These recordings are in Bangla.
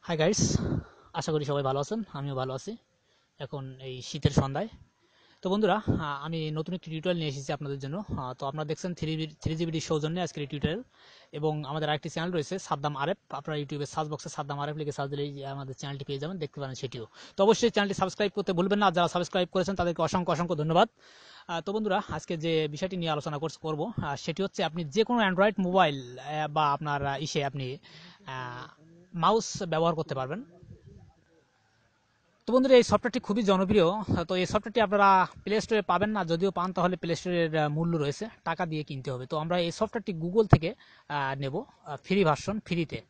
হাই গাইস, আশা করি সবাই ভালো আছেন। আমিও ভালো আছি এখন এই শীতের সন্ধ্যায়। তো বন্ধুরা, আমি নতুন একটি টিউটোরিয়াল নিয়ে এসেছি আপনাদের জন্য। তো আপনারা দেখছেন থ্রি জিবিডি সৌজন্যে আজকের এই টিউটোরিয়াল। এবং আমাদের আরেকটি চ্যানেল রয়েছে সাদ্দাম আরেফ। আপনারা ইউটিউবে সার্চ বক্সে সাদ্দাম আরেফ লিখে সার্চ দিলেই আমাদের চ্যানেলটি পেয়ে যাবেন, দেখতে পারেন সেটিও। তো অবশ্যই চ্যানেলটি সাবস্ক্রাইব করতে ভুলবেন না। যারা সাবস্ক্রাইব করেছেন তাদেরকে অসংখ্য অসংখ্য ধন্যবাদ। তো বন্ধুরা, আজকে যে বিষয়টি নিয়ে আলোচনা করব সেটি হচ্ছে আপনি যে কোনো অ্যান্ড্রয়েড মোবাইল বা আপনার আপনি মাউস ব্যবহার করতে পারবেন। তো বন্ধুরা, এই সফটওয়্যারটি খুবই জনপ্রিয়। তো এই সফটওয়্যারটি আপনারা প্লে স্টোরে পাবেন না, যদিও পান তাহলে প্লে স্টোরের মূল্য রয়েছে, টাকা দিয়ে কিনতে হবে। তো আমরা এই সফটওয়্যারটি গুগল থেকে নেব, ফ্রি ভার্সন, ফ্রিতে।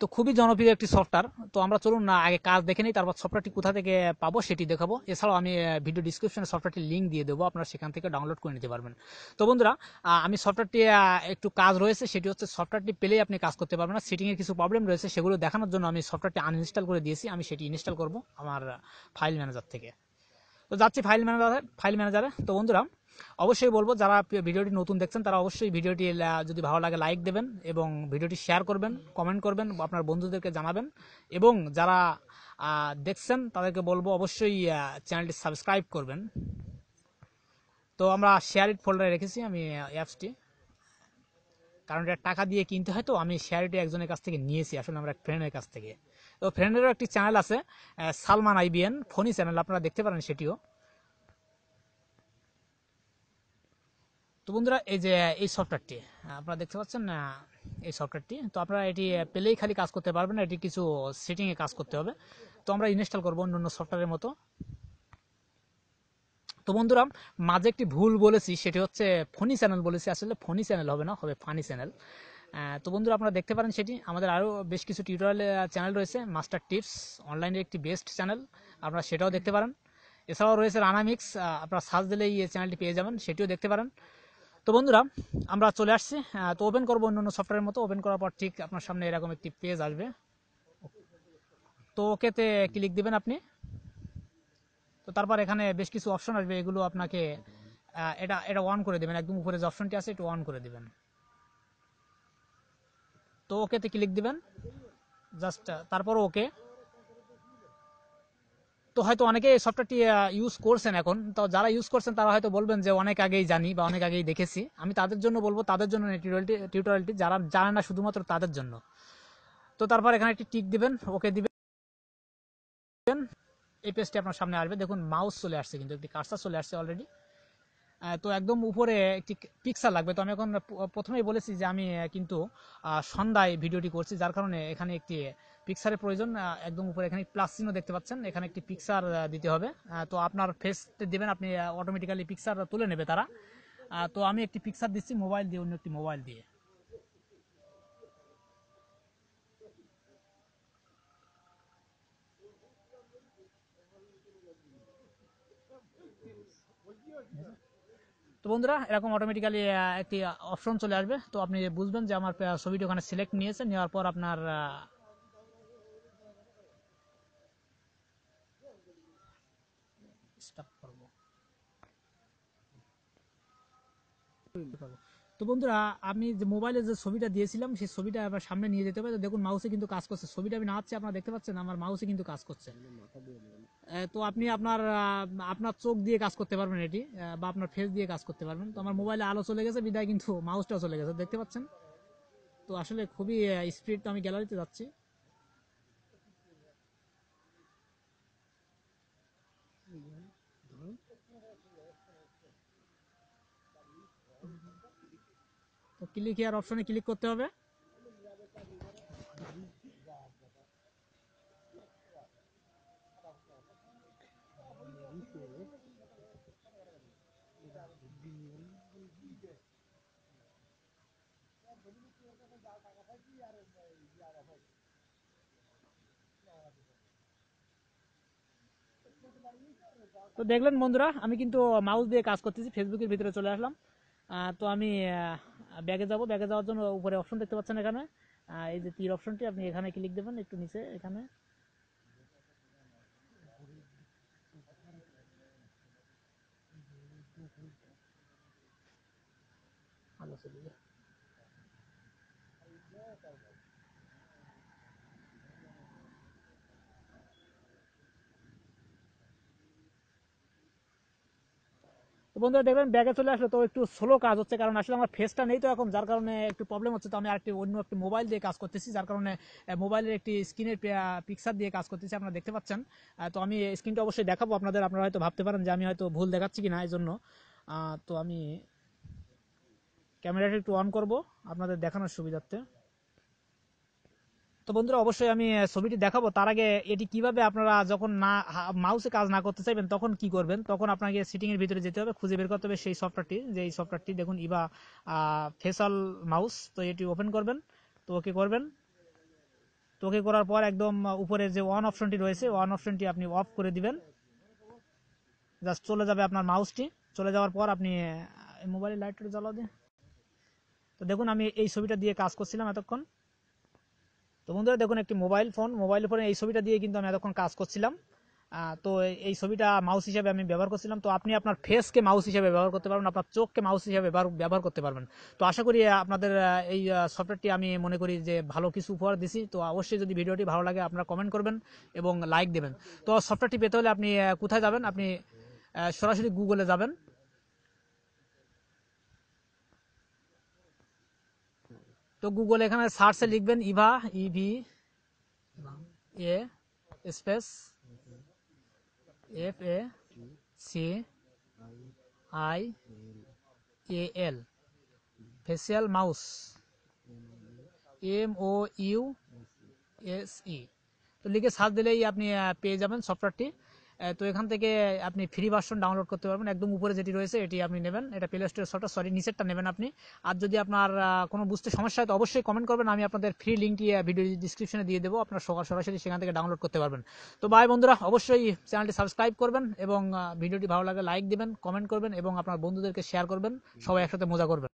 তো খুবই জনপ্রিয় একটি সফটওয়্যার। তো আমরা চলুন না আগে কাজ দেখে নিই, তারপর সফটওয়্যারটি কোথা থেকে পাবো সেটি দেখাবো। এছাড়াও আমি ভিডিও ডিসক্রিপশনে সফটওয়্যারটির লিঙ্ক দিয়ে দেবো, আপনারা সেখান থেকে ডাউনলোড করে নিতে পারবেন। তো বন্ধুরা, আমি সফটওয়্যারটি একটু কাজ রয়েছে, সেটি হচ্ছে সফটওয়্যারটি পেলেই আপনি কাজ করতে পারবেন না। সেটিংয়ের কিছু প্রবলেম রয়েছে, সেগুলো দেখানোর জন্য আমি সফটওয়্যারটি আনইনস্টল করে দিয়েছি। আমি সেটি ইনস্টল করব আমার ফাইল ম্যানেজার থেকে। তো যাচ্ছি ফাইল ম্যানেজারে। তো বন্ধুরা, অবশ্যই বলবো যারা ভিডিওটি নতুন দেখছেন তারা অবশ্যই ভিডিওটি যদি ভালো লাগে লাইক দেবেন এবং ভিডিওটি শেয়ার করবেন, কমেন্ট করবেন, আপনার বন্ধুদেরকে জানাবেন। এবং যারা দেখছেন তাদেরকে বলবো অবশ্যই চ্যানেলটি সাবস্ক্রাইব করবেন। তো আমরা শেয়ার ইট ফোল্ডারে রেখেছি আমি অ্যাপসটি, কারণ এটা টাকা দিয়ে কিনতে হয়। তো আমি শেয়ার ইট একজনের কাছ থেকে নিয়েছি, আসলে আমরা এক ফ্রেন্ডের কাছ থেকে। তো ফ্রেন্ডেরও একটি চ্যানেল আছে, সালমান আইবিএন ফোনি চ্যানেল, আপনারা দেখতে পারেন সেটিও। তো বন্ধুরা, এই যে এই সফটওয়্যারটি আপনারা দেখতে পাচ্ছেন না, এই সফটওয়্যারটি। তো আপনারা এটি পেলেই খালি কাজ করতে পারবেন না, এটি কিছু সেটিংয়ে কাজ করতে হবে। তো আমরা ইনস্টল করবো অন্য সফটওয়্যারের মতো। তো বন্ধুরা, মাঝে একটি ভুল বলেছি, সেটি হচ্ছে ফনি চ্যানেল বলেছি, আসলে ফনি চ্যানেল হবে না, হবে ফানি চ্যানেল। তো বন্ধুরা, আপনারা দেখতে পারেন সেটি। আমাদের আরও বেশ কিছু টিউটোরিয়াল চ্যানেল রয়েছে, মাস্টার টিপস অনলাইনের একটি বেস্ট চ্যানেল, আপনারা সেটাও দেখতে পারেন। এছাড়াও রয়েছে রানামিক্স, আপনারা সার্চ দিলেই এই চ্যানেলটি পেয়ে যাবেন, সেটিও দেখতে পারেন। তো বন্ধুরা, আমরা চলে আসছি। তো ওপেন করবো অন্য সফটওয়্যারের মতো। ওপেন করার পর ঠিক আপনার সামনে এরকম একটি পেজ আসবে। তো ওকেতে ক্লিক দিবেন আপনি। তো তারপর এখানে বেশ কিছু অপশন আসবে, এগুলো আপনাকে এটা এটা অন করে দেবেন। একদম উপরে যে অপশনটি আছে এটা অন করে দিবেন। তো ওকেতে ক্লিক দিবেন জাস্ট, তারপর ওকে। তো হয়তো অনেকে এই সফটওয়্যারটি ইউজ করছেন এখন। তো যারা ইউজ করছেন তারা হয়তো বলবেন যে অনেক আগেই জানি বা অনেক আগেই দেখেছি। আমি তাদের জন্য বলবো, তাদের জন্য টিউটোরিয়ালটি যারা জানে না শুধুমাত্র তাদের জন্য। তো তারপর এখানে একটি টিক দিবেন, ওকে দিবেন। এই পেজটি আপনার সামনে আসবে, দেখুন মাউস চলে আসছে, কিন্তু একটি কার্সার চলে আসছে অলরেডি। তো একদম উপরে একটি পিকচার লাগবে। তো আমি এখন প্রথমেই বলেছি যে আমি কিন্তু সন্ধ্যায় ভিডিওটি করছি, যার কারণে এখানে একটি পিকচারের প্রয়োজন। একদম উপরে এখানে প্লাস চিহ্ন দেখতে পাচ্ছেন, এখানে একটি পিকচার দিতে হবে। তো আপনার ফেস দিবেন, আপনি অটোমেটিক্যালি পিকচার তুলে নেবে তারা। তো আমি একটি পিকচার দিচ্ছি মোবাইল দিয়ে, অন্য একটি মোবাইল দিয়ে। তো বন্ধুরা, এরকম অটোমেটিক্যালি একটি অপশন চলে আসবে। তো আপনি বুঝবেন যে আমার ছবিটি ওখানে সিলেক্ট নিয়েছে, নেওয়ার পর আপনার স্টপ করব। তো বন্ধুরা, আমি যে মোবাইলে যে ছবিটা দিয়েছিলাম সেই ছবিটা আবার সামনে নিয়ে যেতে হবে। তো দেখুন মাউসে কিন্তু কাজ করছে, ছবিটা আমি নাড়াচ্ছি, আপনারা দেখতে পাচ্ছেন আমার মাউসে কিন্তু কাজ করছে। তো আপনি আপনার আপনার চোখ দিয়ে কাজ করতে পারবেন এটি, বা আপনার ফেস দিয়ে কাজ করতে পারবেন। তো আমার মোবাইলে আলো চলে গেছে বিদায় কিন্তু মাউসটাও চলে গেছে, দেখতে পাচ্ছেন। তো আসলে খুবই স্পিড। তো আমি গ্যালারিতে যাচ্ছি। তো ক্লিক হেয়ার অপশনে ক্লিক করতে হবে। তো দেখলেন বন্ধুরা, আমি কিন্তু মাউস দিয়ে কাজ করতেছি, ফেসবুকের ভিতরে চলে আসলাম। তো আমি ব্যাগে যাব, ব্যাগে যাওয়ার জন্য উপরে অপশন দেখতে পাচ্ছেন এখানে, এই যে তীর অপশনটি, আপনি এখানে ক্লিক দেবেন একটু নিচে এখানে। আলো চলে যায়। বন্ধুরা দেখবেন ব্যাগে চলে আসলে তো একটু স্লো কাজ হচ্ছে, কারণ আসলে আমার ফেসটা নেই তো এখন, যার কারণে একটু প্রবলেম হচ্ছে। তো আমি আরেকটি অন্য একটি মোবাইল দিয়ে কাজ করতেছি, যার কারণে মোবাইলের একটি স্ক্রিনের পিকচার দিয়ে কাজ করতেছি, আপনারা দেখতে পাচ্ছেন। তো আমি স্ক্রিনটা অবশ্যই দেখাবো আপনাদের, আপনারা হয়তো ভাবতে পারেন যে আমি হয়তো ভুল দেখাচ্ছি কিনা, এই জন্য তো আমি ক্যামেরাটা একটু অন করব আপনাদের দেখানোর সুবিধার্থে। তো বন্ধুরা অবশ্যই আমি ছবিটি দেখাবো, তার আগে এটি কিভাবে আপনারা যখন না মাউসে কাজ না করতে চাইবেন তখন কি করবেন, তখন আপনাকে সেটিং এর ভিতরে যেতে হবে, খুঁজে বের করতে হবে সেই সফটওয়্যারটি, যে এই সফটওয়্যারটি দেখুন ইভা ফেসাল মাউস। তো এটি ওপেন করবেন, তো ওকে করবেন। তো ওকে করার পর একদম উপরে যে অন অপশনটি রয়েছে, অন অপশনটি আপনি অফ করে দিবেন, জাস্ট চলে যাবে আপনার মাউসটি। চলে যাওয়ার পর আপনি মোবাইলের লাইটটা জ্বালাও দিয়ে। তো দেখুন আমি এই ছবিটা দিয়ে কাজ করছিলাম এতক্ষণ। তো বন্ধুরা দেখুন একটি মোবাইল ফোনে এই ছবিটা দিয়ে কিন্তু আমি এতক্ষণ কাজ করছিলাম। তো এই ছবিটা মাউস হিসেবে আমি ব্যবহার করছিলাম। তো আপনি আপনার ফেসকে মাউস হিসেবে ব্যবহার করতে পারবেন, আপনার চোখকে মাউস হিসেবে ব্যবহার করতে পারবেন। তো আশা করি আপনাদের এই সফটওয়্যারটি আমি মনে করি যে ভালো কিছু উপহার দিছি। তো অবশ্যই যদি ভিডিওটি ভালো লাগে আপনারা কমেন্ট করবেন এবং লাইক দেবেন। তো সফটওয়্যারটি পেতে হলে আপনি কোথায় যাবেন, আপনি সরাসরি গুগলে যাবেন। তো গুগলে এখানে সার্চে লিখবেন Eva, A space FACIAL facial mouse, MOUSE। তো লিখে সার্চ দিলেই আপনি পেয়ে যাবেন সফটওয়্যারটি। তো এখান থেকে আপনি ফ্রি ভার্সন ডাউনলোড করতে পারবেন, একদম উপরে যেটি রয়েছে এটি আপনি নেবেন, এটা প্লে স্টোর সফটওয়্যার, সরি নিচেরটা নেবেন আপনি। আর যদি আপনার কোনো বুঝতে সমস্যা হয় তো অবশ্যই কমেন্ট করবেন, আমি আপনাদের ফ্রি লিঙ্কটি ভিডিও ডিসক্রিপশনে দিয়ে দেবো, আপনার সরাসরি সেখান থেকে ডাউনলোড করতে পারবেন। তো ভাই বন্ধুরা অবশ্যই চ্যানেলটি সাবস্ক্রাইব করবেন এবং ভিডিওটি ভালো লাগে লাইক দিবেন, কমেন্ট করবেন এবং আপনার বন্ধুদেরকে শেয়ার করবেন, সবাই একসাথে মজা করবেন।